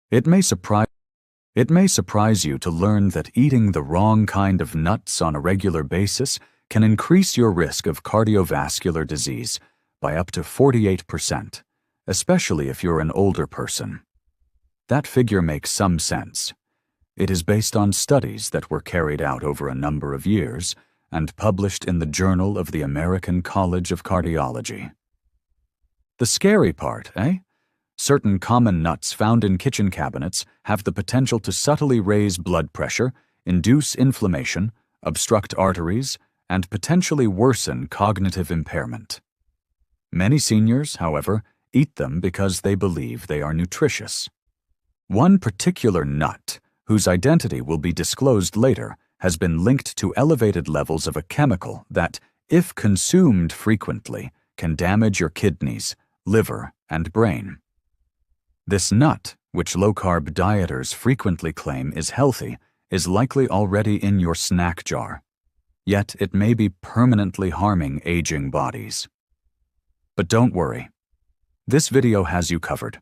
It may surprise you to learn that eating the wrong kind of nuts on a regular basis can increase your risk of cardiovascular disease by up to 48%, especially if you're an older person. That figure makes some sense. It is based on studies that were carried out over a number of years and published in the Journal of the American College of Cardiology. The scary part, eh? Certain common nuts found in kitchen cabinets have the potential to subtly raise blood pressure, induce inflammation, obstruct arteries, and potentially worsen cognitive impairment. Many seniors, however, eat them because they believe they are nutritious. One particular nut, whose identity will be disclosed later, has been linked to elevated levels of a chemical that, if consumed frequently, can damage your kidneys, liver, and brain. This nut, which low-carb dieters frequently claim is healthy, is likely already in your snack jar. Yet it may be permanently harming aging bodies. But don't worry. This video has you covered.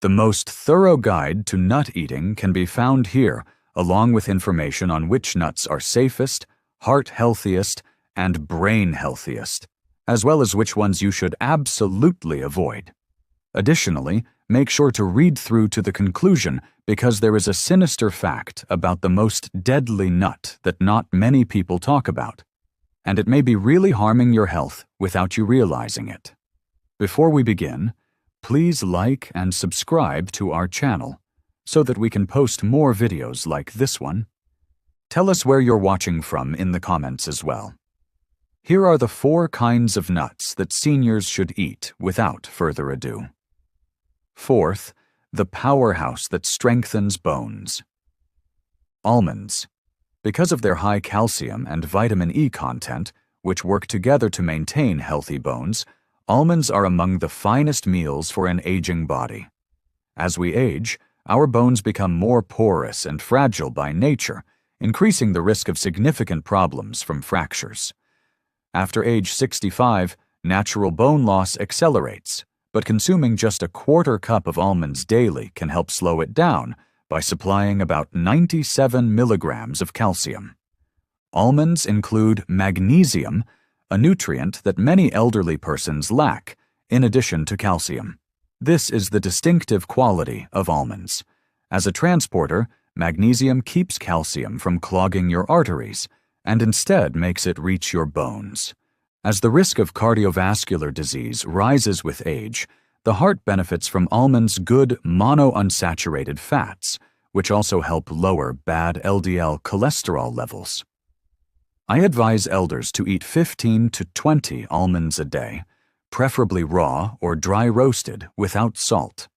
The most thorough guide to nut eating can be found here, along with information on which nuts are safest, heart healthiest, and brain healthiest, as well as which ones you should absolutely avoid. Additionally, make sure to read through to the conclusion because there is a sinister fact about the most deadly nut that not many people talk about, and it may be really harming your health without you realizing it. Before we begin, please like and subscribe to our channel so that we can post more videos like this one. Tell us where you're watching from in the comments as well. Here are the 4 kinds of nuts that seniors should eat without further ado. Fourth, the powerhouse that strengthens bones. Almonds. Because of their high calcium and vitamin E content, which work together to maintain healthy bones, almonds are among the finest meals for an aging body. As we age, our bones become more porous and fragile by nature, increasing the risk of significant problems from fractures. After age 65, natural bone loss accelerates, but consuming just a 1/4 cup of almonds daily can help slow it down by supplying about 97 milligrams of calcium. Almonds include magnesium, a nutrient that many elderly persons lack, in addition to calcium. This is the distinctive quality of almonds. As a transporter, magnesium keeps calcium from clogging your arteries and instead makes it reach your bones. As the risk of cardiovascular disease rises with age, the heart benefits from almonds' good monounsaturated fats, which also help lower bad LDL cholesterol levels. I advise elders to eat 15 to 20 almonds a day, preferably raw or dry roasted without salt.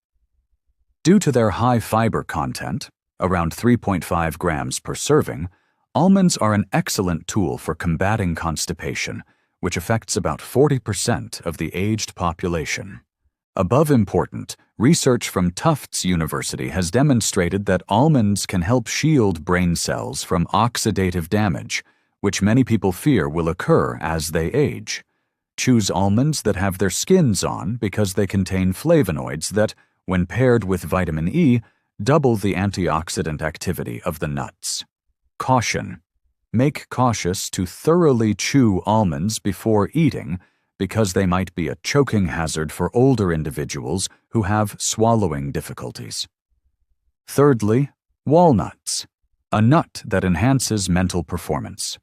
Due to their high fiber content, around 3.5 grams per serving, almonds are an excellent tool for combating constipation, which affects about 40% of the aged population. Above important, research from Tufts University has demonstrated that almonds can help shield brain cells from oxidative damage, which many people fear will occur as they age. Choose almonds that have their skins on because they contain flavonoids that, when paired with vitamin E, double the antioxidant activity of the nuts. Caution. Make cautious to thoroughly chew almonds before eating because they might be a choking hazard for older individuals who have swallowing difficulties. Thirdly, walnuts, a nut that enhances mental performance.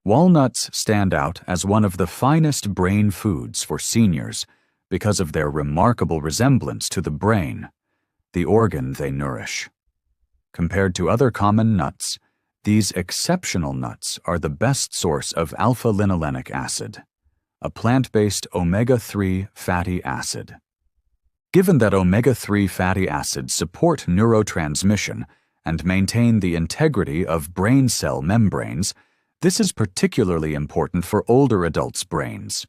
Walnuts stand out as one of the finest brain foods for seniors because of their remarkable resemblance to the brain, the organ they nourish. Compared to other common nuts, these exceptional nuts are the best source of alpha-linolenic acid, a plant-based omega-3 fatty acid. Given that omega-3 fatty acids support neurotransmission and maintain the integrity of brain cell membranes, this is particularly important for older adults' brains.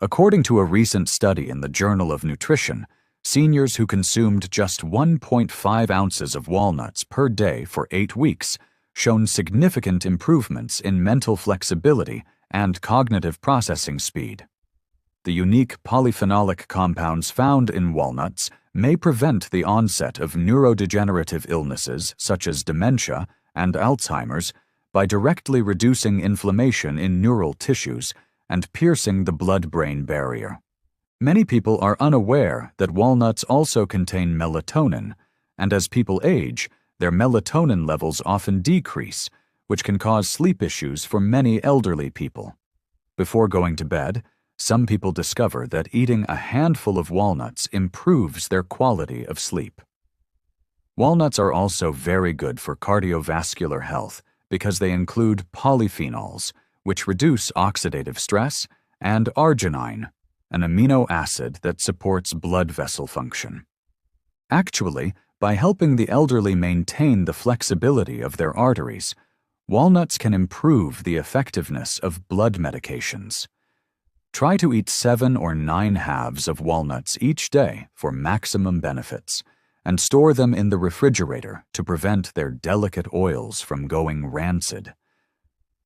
According to a recent study in the Journal of Nutrition, seniors who consumed just 1.5 ounces of walnuts per day for 8 weeks shown significant improvements in mental flexibility and cognitive processing speed. The unique polyphenolic compounds found in walnuts may prevent the onset of neurodegenerative illnesses such as dementia and Alzheimer's by directly reducing inflammation in neural tissues and piercing the blood-brain barrier. Many people are unaware that walnuts also contain melatonin, and as people age, their melatonin levels often decrease, which can cause sleep issues for many elderly people. Before going to bed, some people discover that eating a handful of walnuts improves their quality of sleep. Walnuts are also very good for cardiovascular health because they include polyphenols, which reduce oxidative stress, and arginine, an amino acid that supports blood vessel function. Actually, by helping the elderly maintain the flexibility of their arteries, walnuts can improve the effectiveness of blood medications. Try to eat 7 or 9 halves of walnuts each day for maximum benefits, and store them in the refrigerator to prevent their delicate oils from going rancid.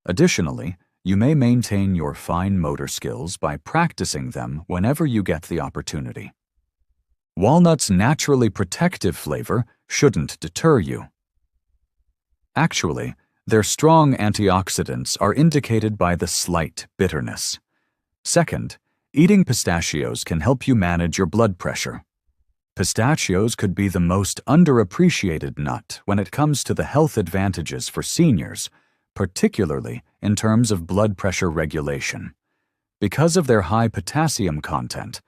Additionally, you may maintain your fine motor skills by practicing them whenever you get the opportunity. Walnuts' naturally protective flavor shouldn't deter you. Actually, their strong antioxidants are indicated by the slight bitterness. Second, eating pistachios can help you manage your blood pressure. Pistachios could be the most underappreciated nut when it comes to the health advantages for seniors, particularly in terms of blood pressure regulation. Because of their high potassium content,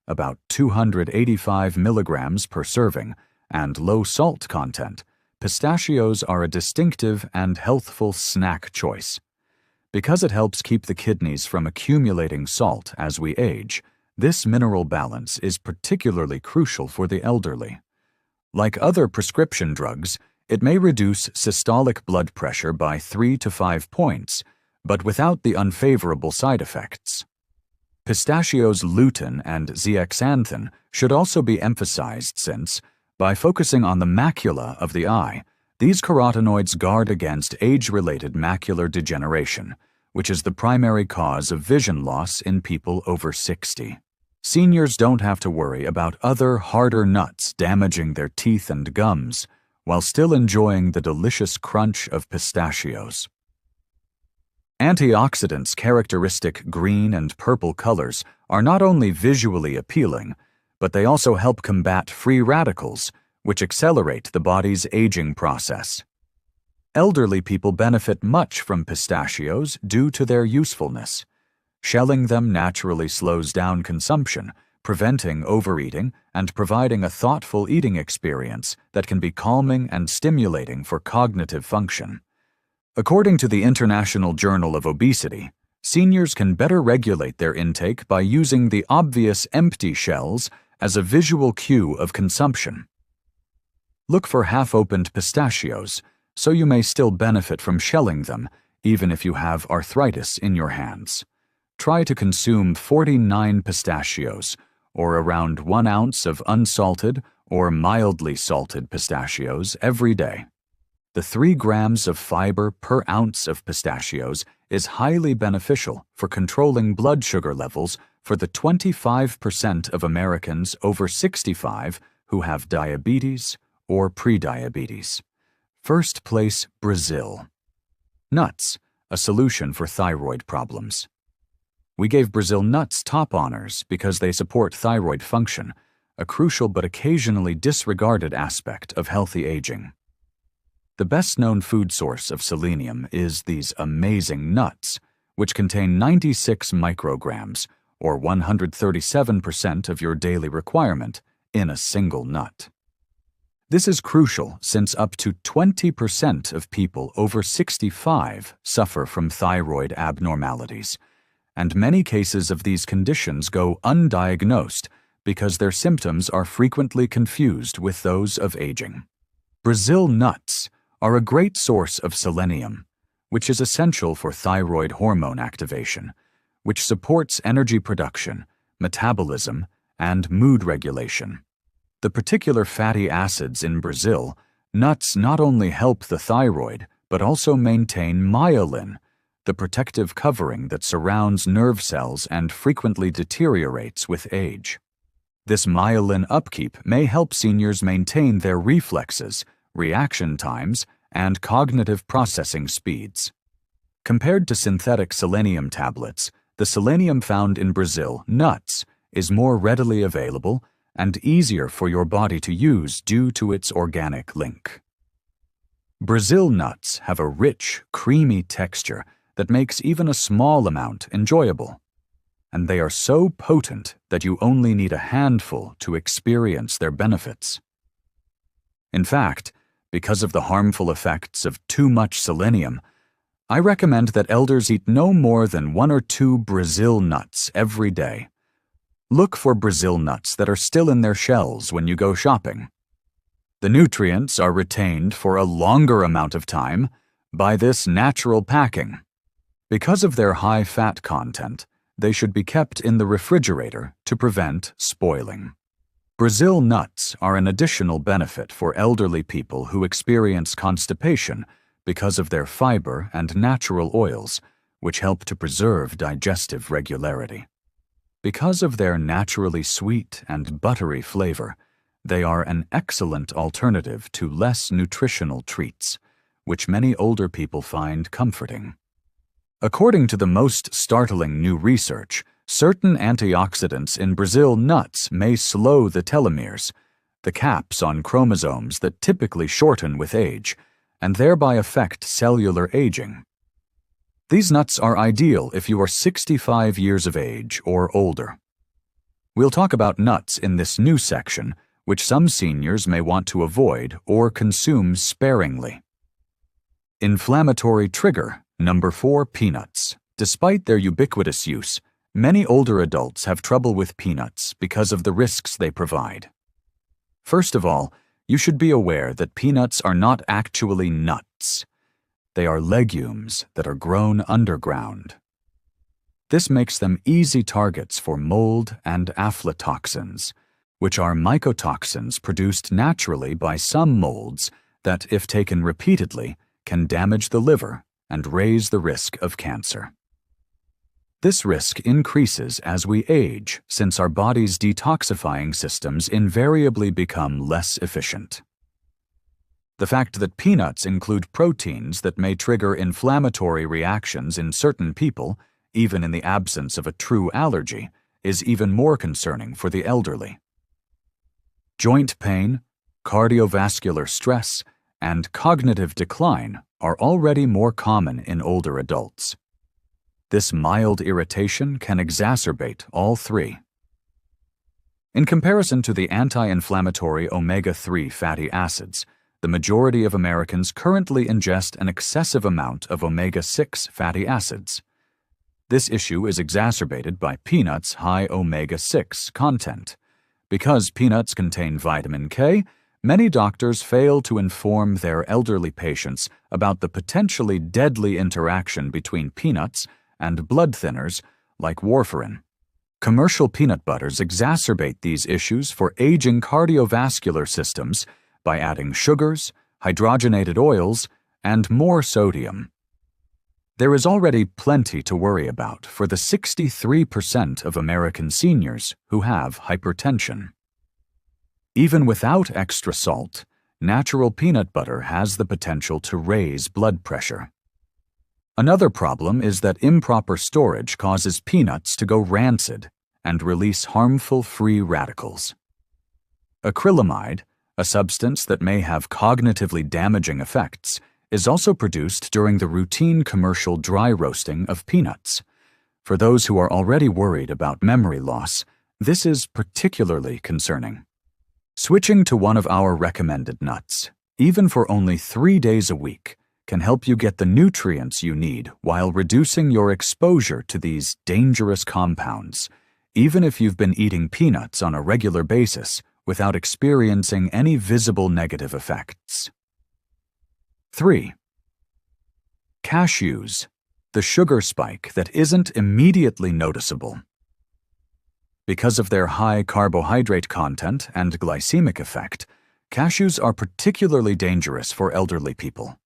about 285 milligrams per serving, and low salt content, pistachios are a distinctive and healthful snack choice. Because it helps keep the kidneys from accumulating salt as we age, this mineral balance is particularly crucial for the elderly. Like other prescription drugs, it may reduce systolic blood pressure by 3 to 5 points, but without the unfavorable side effects. Pistachios' lutein and zeaxanthin should also be emphasized since, by focusing on the macula of the eye, these carotenoids guard against age-related macular degeneration, which is the primary cause of vision loss in people over 60. Seniors don't have to worry about other harder nuts damaging their teeth and gums, while still enjoying the delicious crunch of pistachios. Antioxidants' characteristic green and purple colors are not only visually appealing, but they also help combat free radicals, which accelerate the body's aging process. Elderly people benefit much from pistachios due to their usefulness. Shelling them naturally slows down consumption, preventing overeating and providing a thoughtful eating experience that can be calming and stimulating for cognitive function. According to the International Journal of Obesity, seniors can better regulate their intake by using the obvious empty shells as a visual cue of consumption. Look for half-opened pistachios, so you may still benefit from shelling them, even if you have arthritis in your hands. Try to consume 49 pistachios, or around 1 ounce of unsalted or mildly salted pistachios every day. The 3 grams of fiber per ounce of pistachios is highly beneficial for controlling blood sugar levels for the 25% of Americans over 65 who have diabetes or prediabetes. First place, Brazil. Nuts, a solution for thyroid problems. We gave Brazil nuts top honors because they support thyroid function, a crucial but occasionally disregarded aspect of healthy aging. The best-known food source of selenium is these amazing nuts, which contain 96 micrograms, or 137% of your daily requirement, in a single nut. This is crucial since up to 20% of people over 65 suffer from thyroid abnormalities, and many cases of these conditions go undiagnosed because their symptoms are frequently confused with those of aging. Brazil nuts are a great source of selenium, which is essential for thyroid hormone activation, which supports energy production, metabolism, and mood regulation. The particular fatty acids in Brazil, nuts not only help the thyroid, but also maintain myelin, the protective covering that surrounds nerve cells and frequently deteriorates with age. This myelin upkeep may help seniors maintain their reflexes, reaction times, and cognitive processing speeds. Compared to synthetic selenium tablets, the selenium found in Brazil nuts is more readily available and easier for your body to use due to its organic link. Brazil nuts have a rich, creamy texture that makes even a small amount enjoyable, and they are so potent that you only need a handful to experience their benefits. In fact, because of the harmful effects of too much selenium, I recommend that elders eat no more than 1 or 2 Brazil nuts every day. Look for Brazil nuts that are still in their shells when you go shopping. The nutrients are retained for a longer amount of time by this natural packing. Because of their high fat content, they should be kept in the refrigerator to prevent spoiling. Brazil nuts are an additional benefit for elderly people who experience constipation because of their fiber and natural oils, which help to preserve digestive regularity. Because of their naturally sweet and buttery flavor, they are an excellent alternative to less nutritional treats, which many older people find comforting. According to the most startling new research, certain antioxidants in Brazil nuts may slow the telomeres, the caps on chromosomes that typically shorten with age, and thereby affect cellular aging. These nuts are ideal if you are 65 years of age or older. We'll talk about nuts in this new section, which some seniors may want to avoid or consume sparingly. Inflammatory trigger, number 4, peanuts. Despite their ubiquitous use, many older adults have trouble with peanuts because of the risks they provide. First of all, you should be aware that peanuts are not actually nuts. They are legumes that are grown underground. This makes them easy targets for mold and aflatoxins, which are mycotoxins produced naturally by some molds that, if taken repeatedly, can damage the liver and raise the risk of cancer. This risk increases as we age, since our body's detoxifying systems invariably become less efficient. The fact that peanuts include proteins that may trigger inflammatory reactions in certain people, even in the absence of a true allergy, is even more concerning for the elderly. Joint pain, cardiovascular stress, and cognitive decline are already more common in older adults. This mild irritation can exacerbate all three. In comparison to the anti-inflammatory omega-3 fatty acids, the majority of Americans currently ingest an excessive amount of omega-6 fatty acids. This issue is exacerbated by peanuts' high omega-6 content. Because peanuts contain vitamin K, many doctors fail to inform their elderly patients about the potentially deadly interaction between peanuts and blood thinners like warfarin. Commercial peanut butters exacerbate these issues for aging cardiovascular systems by adding sugars, hydrogenated oils, and more sodium. There is already plenty to worry about for the 63% of American seniors who have hypertension. Even without extra salt, natural peanut butter has the potential to raise blood pressure. Another problem is that improper storage causes peanuts to go rancid and release harmful free radicals. Acrylamide, a substance that may have cognitively damaging effects, is also produced during the routine commercial dry roasting of peanuts. For those who are already worried about memory loss, this is particularly concerning. Switching to one of our recommended nuts, even for only 3 days a week, can help you get the nutrients you need while reducing your exposure to these dangerous compounds, even if you've been eating peanuts on a regular basis without experiencing any visible negative effects. 3. Cashews, the sugar spike that isn't immediately noticeable. Because of their high carbohydrate content and glycemic effect, cashews are particularly dangerous for elderly people.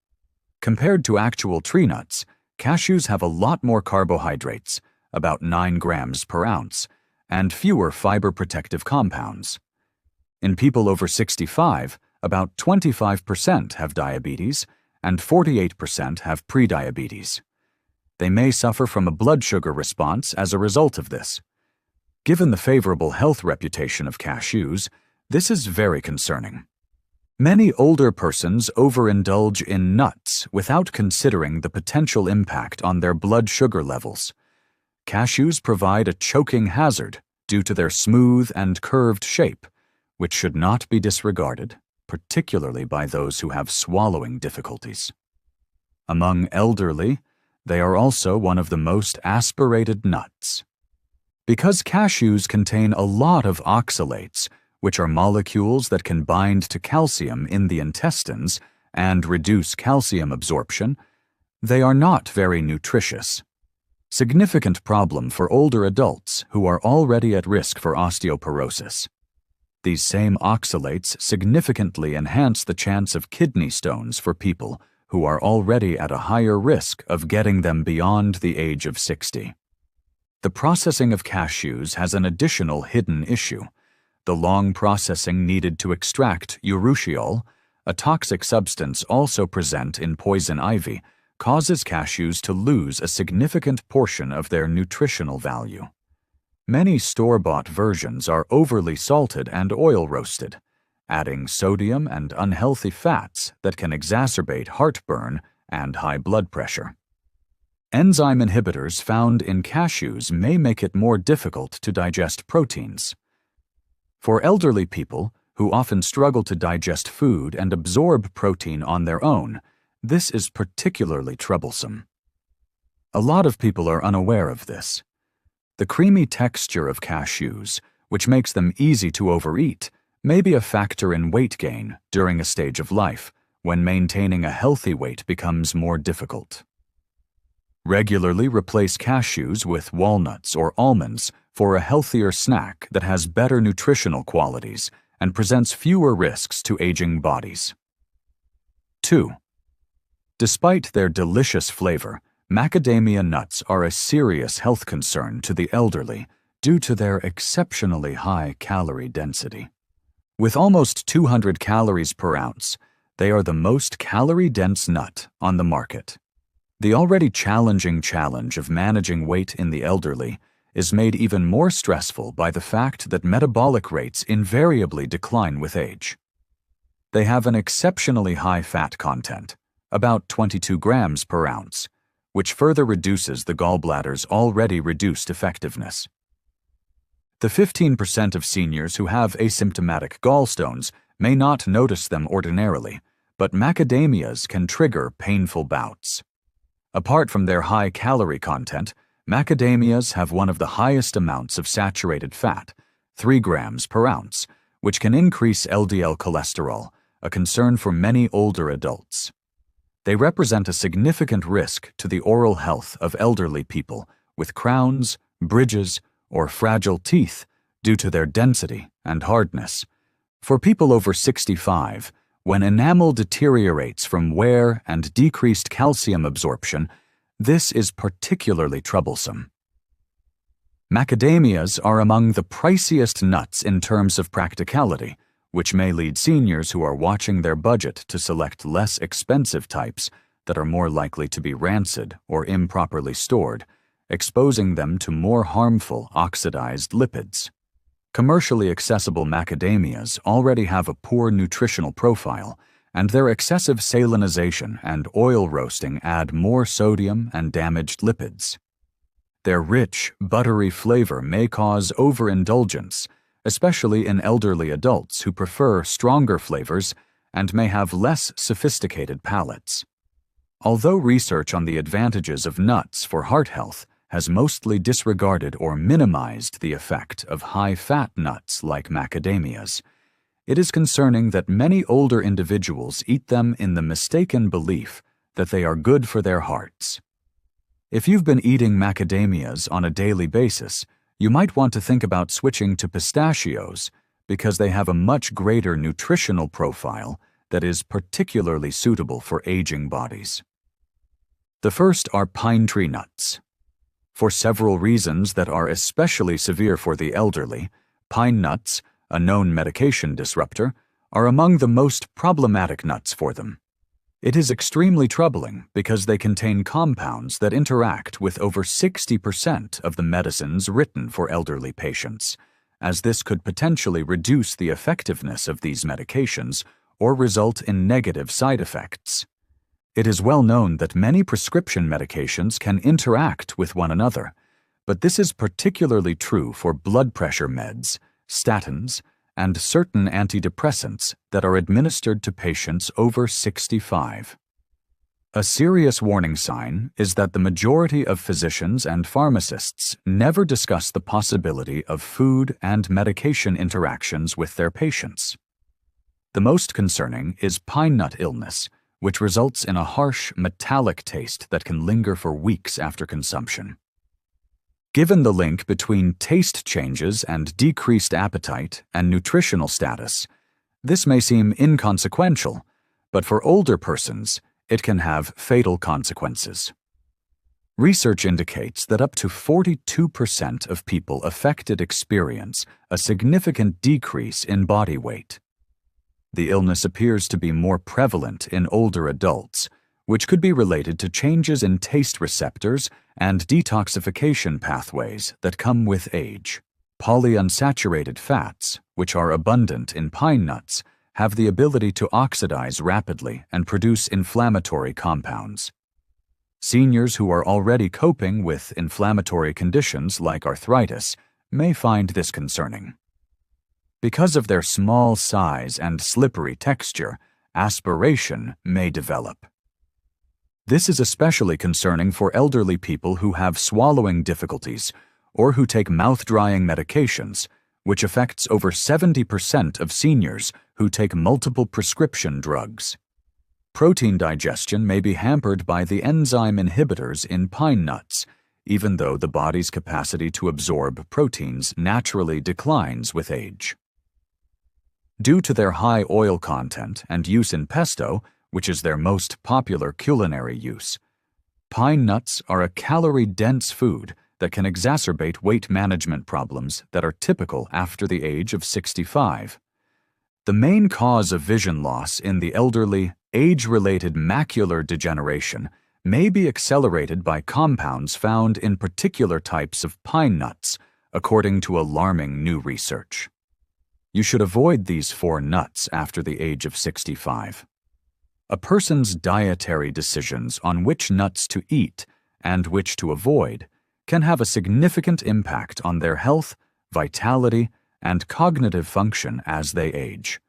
Compared to actual tree nuts, Cashews have a lot more carbohydrates, about 9 grams per ounce, and fewer fiber-protective compounds. In people over 65, about 25% have diabetes, and 48% have prediabetes. They may suffer from a blood sugar response as a result of this. Given the favorable health reputation of cashews, this is very concerning. Many older persons overindulge in nuts without considering the potential impact on their blood sugar levels. Cashews provide a choking hazard due to their smooth and curved shape, which should not be disregarded, particularly by those who have swallowing difficulties. Among elderly, they are also one of the most aspirated nuts. Because cashews contain a lot of oxalates, which are molecules that can bind to calcium in the intestines and reduce calcium absorption, they are not very nutritious. Significant problem for older adults who are already at risk for osteoporosis. These same oxalates significantly enhance the chance of kidney stones for people who are already at a higher risk of getting them beyond the age of 60. The processing of cashews has an additional hidden issue. The long processing needed to extract urushiol, a toxic substance also present in poison ivy, causes cashews to lose a significant portion of their nutritional value. Many store-bought versions are overly salted and oil-roasted, adding sodium and unhealthy fats that can exacerbate heartburn and high blood pressure. Enzyme inhibitors found in cashews may make it more difficult to digest proteins. For elderly people, who often struggle to digest food and absorb protein on their own, this is particularly troublesome. A lot of people are unaware of this. The creamy texture of cashews, which makes them easy to overeat, may be a factor in weight gain during a stage of life when maintaining a healthy weight becomes more difficult. Regularly replace cashews with walnuts or almonds for a healthier snack that has better nutritional qualities and presents fewer risks to aging bodies. 2. Despite their delicious flavor, macadamia nuts are a serious health concern to the elderly due to their exceptionally high calorie density. With almost 200 calories per ounce, they are the most calorie-dense nut on the market. The already challenging challenge of managing weight in the elderly is made even more stressful by the fact that metabolic rates invariably decline with age. They have an exceptionally high fat content, about 22 grams per ounce, which further reduces the gallbladder's already reduced effectiveness. The 15% of seniors who have asymptomatic gallstones may not notice them ordinarily, but macadamias can trigger painful bouts. Apart from their high calorie content, macadamias have one of the highest amounts of saturated fat, 3 grams per ounce, which can increase LDL cholesterol, a concern for many older adults. They represent a significant risk to the oral health of elderly people with crowns, bridges, or fragile teeth due to their density and hardness. For people over 65, when enamel deteriorates from wear and decreased calcium absorption, this is particularly troublesome. Macadamias are among the priciest nuts in terms of practicality, which may lead seniors who are watching their budget to select less expensive types that are more likely to be rancid or improperly stored, exposing them to more harmful oxidized lipids. Commercially accessible macadamias already have a poor nutritional profile, and their excessive salinization and oil roasting add more sodium and damaged lipids. Their rich, buttery flavor may cause overindulgence, especially in elderly adults who prefer stronger flavors and may have less sophisticated palates. Although research on the advantages of nuts for heart health has mostly disregarded or minimized the effect of high-fat nuts like macadamias, it is concerning that many older individuals eat them in the mistaken belief that they are good for their hearts. If you've been eating macadamias on a daily basis, you might want to think about switching to pistachios because they have a much greater nutritional profile that is particularly suitable for aging bodies. The first are pine tree nuts. For several reasons that are especially severe for the elderly, pine nuts, a known medication disruptor, are among the most problematic nuts for them. It is extremely troubling because they contain compounds that interact with over 60% of the medicines written for elderly patients, as this could potentially reduce the effectiveness of these medications or result in negative side effects. It is well known that many prescription medications can interact with one another, but this is particularly true for blood pressure meds, statins, and certain antidepressants that are administered to patients over 65. A serious warning sign is that the majority of physicians and pharmacists never discuss the possibility of food and medication interactions with their patients. The most concerning is pine nut illness, which results in a harsh, metallic taste that can linger for weeks after consumption. Given the link between taste changes and decreased appetite and nutritional status, this may seem inconsequential, but for older persons, it can have fatal consequences. Research indicates that up to 42% of people affected experience a significant decrease in body weight. The illness appears to be more prevalent in older adults, which could be related to changes in taste receptors and detoxification pathways that come with age. Polyunsaturated fats, which are abundant in pine nuts, have the ability to oxidize rapidly and produce inflammatory compounds. Seniors who are already coping with inflammatory conditions like arthritis may find this concerning. Because of their small size and slippery texture, aspiration may develop. This is especially concerning for elderly people who have swallowing difficulties or who take mouth-drying medications, which affects over 70% of seniors who take multiple prescription drugs. Protein digestion may be hampered by the enzyme inhibitors in pine nuts, even though the body's capacity to absorb proteins naturally declines with age. Due to their high oil content and use in pesto, which is their most popular culinary use, pine nuts are a calorie-dense food that can exacerbate weight management problems that are typical after the age of 65. The main cause of vision loss in the elderly, age-related macular degeneration may be accelerated by compounds found in particular types of pine nuts, according to alarming new research. You should avoid these 4 nuts after the age of 65. A person's dietary decisions on which nuts to eat and which to avoid can have a significant impact on their health, vitality, and cognitive function as they age.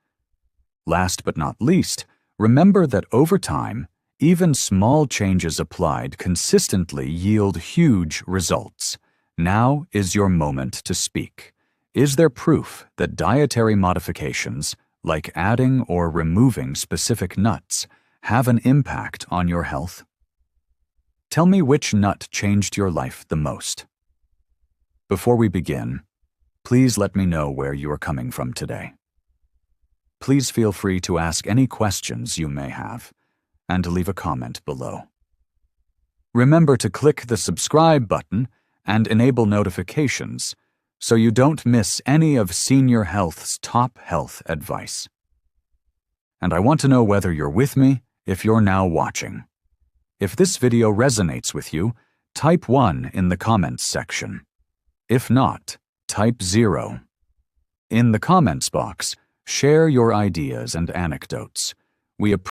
Last but not least, remember that over time, even small changes applied consistently yield huge results. Now is your moment to speak. Is there proof that dietary modifications, like adding or removing specific nuts, have an impact on your health? Tell me which nut changed your life the most. Before we begin, please let me know where you are coming from today. Please feel free to ask any questions you may have and to leave a comment below. Remember to click the subscribe button and enable notifications so you don't miss any of Senior Health's top health advice. And I want to know whether you're with me if you're now watching. If this video resonates with you, type 1 in the comments section. If not, type 0. In the comments box, share your ideas and anecdotes. We appreciate